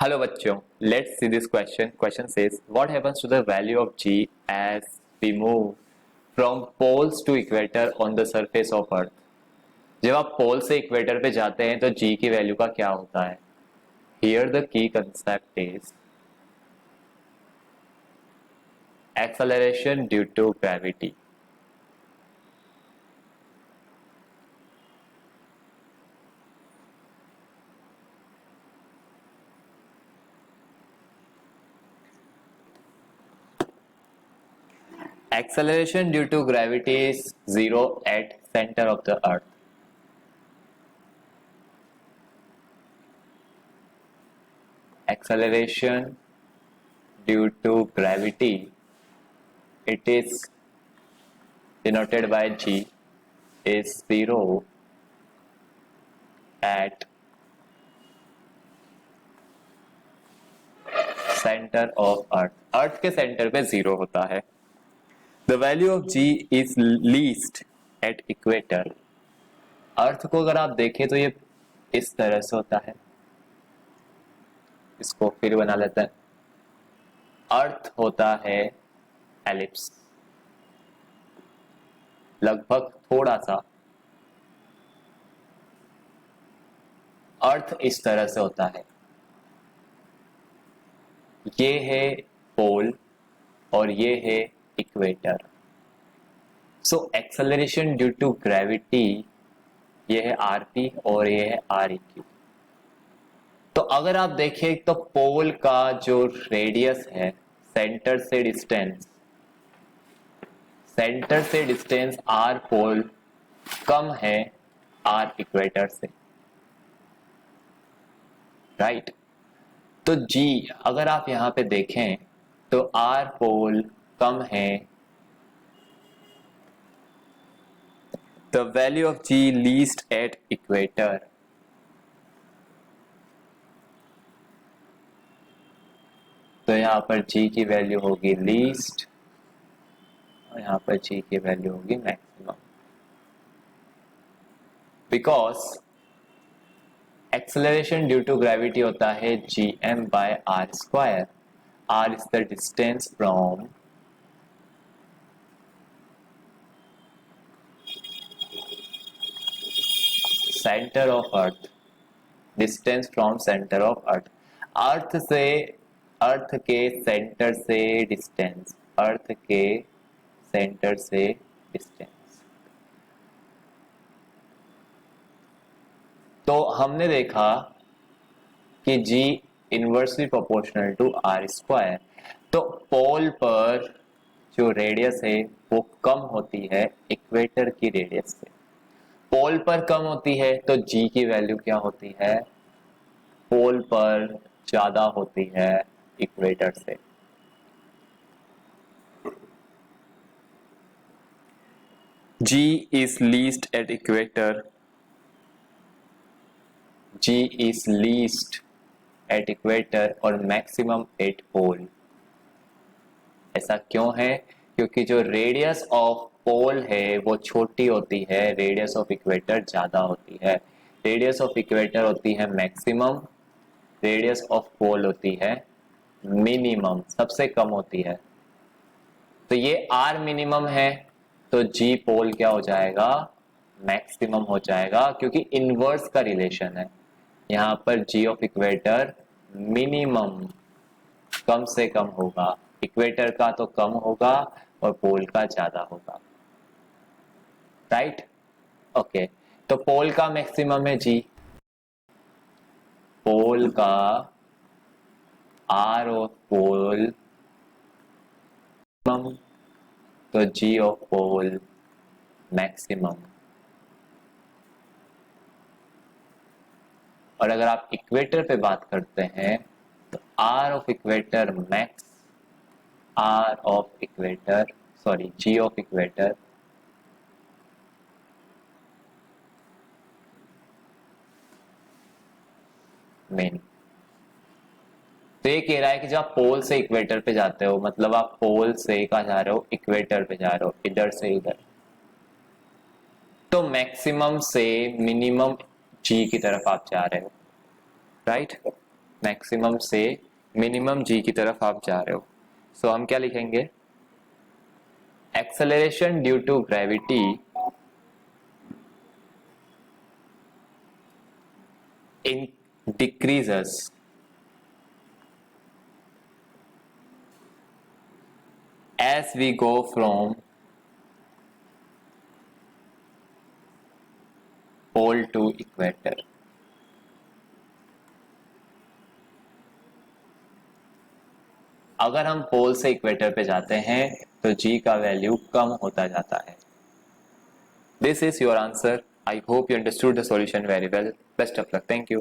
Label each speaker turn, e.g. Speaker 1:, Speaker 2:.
Speaker 1: Hello बच्चों, let's see this question. Question says, what happens to the value of g as we move from poles to equator on the surface of Earth? जब आप पोल से equator पे जाते हैं तो g की value का क्या होता है? Here the key concept is acceleration due to gravity. Acceleration due to gravity is zero at center of the Earth. Acceleration due to gravity, it is denoted by g, is zero at centre of earth. Earth के centre पे zero होता है. The value of G is least at equator. Earth को अगर आप देखें तो ये इस तरह से होता है. इसको फिर बना लेते हैं. अर्थ होता है एलिप्स, लगभग थोड़ा सा. अर्थ इस तरह से होता है. ये है पोल और ये है equator. So acceleration due to gravity, ये है आरपी और ये है आर ई क्यू. तो अगर आप देखें तो पोल का जो रेडियस है, सेंटर से डिस्टेंस आर पोल कम है आर इक्वेटर से, राइट. तो जी अगर आप यहां पे देखें तो आर पोल कम है. The value of G least at equator. तो यहां पर जी की वैल्यू होगी लीस्ट और यहां पर जी की वैल्यू होगी maximum. Because acceleration due to gravity होता है G M by R square. R is the distance from centre of earth. Distance from centre of earth. Earth के सेंटर से डिस्टेंस. अर्थ के सेंटर से डिस्टेंस. तो हमने देखा कि g inversely proportional to R square. तो पोल पर जो रेडियस है वो कम होती है इक्वेटर की रेडियस से. पोल पर कम होती है तो g की वैल्यू क्या होती है? पोल पर ज्यादा होती है इक्वेटर से. g is least at equator. G is least at equator और maximum at pole. ऐसा क्यों है? क्योंकि जो रेडियस ऑफ पोल है वो छोटी होती है, रेडियस ऑफ इक्वेटर ज्यादा होती है. रेडियस ऑफ इक्वेटर होती है मैक्सिमम, रेडियस ऑफ पोल होती है मिनिमम, सबसे कम होती है. तो ये आर मिनिमम है तो जी पोल क्या हो जाएगा? मैक्सिमम हो जाएगा, क्योंकि इनवर्स का रिलेशन है. यहाँ पर जी ऑफ इक्वेटर मिनिमम कम से कम होगा. इक्वेटर का तो कम होगा और पोल का ज्यादा होगा, राइट. ओके, तो पोल का मैक्सिमम है जी. पोल का आर ऑफ पोल तो जी ऑफ पोल मैक्सिमम. और अगर आप इक्वेटर पे बात करते हैं तो R of equator max, R of equator sorry G of equator min. तो ये कह रहा है कि जब आप पोल से इक्वेटर पे जाते हो, मतलब आप पोल से कहाँ जा रहे हो? इक्वेटर पे जा रहे हो, इधर से इधर. तो मैक्सिमम से मिनिमम जी की तरफ आप जा रहे हो, राइट. मैक्सिमम से मिनिमम जी की तरफ आप जा रहे हो। सो हम क्या लिखेंगे, acceleration due to gravity in decreases as we go from pole to equator। अगर हम पोल से इक्वेटर पे जाते हैं तो जी का वैल्यू कम होता जाता है। This is your answer. I hope you understood the solution very well. Best of luck. Thank you.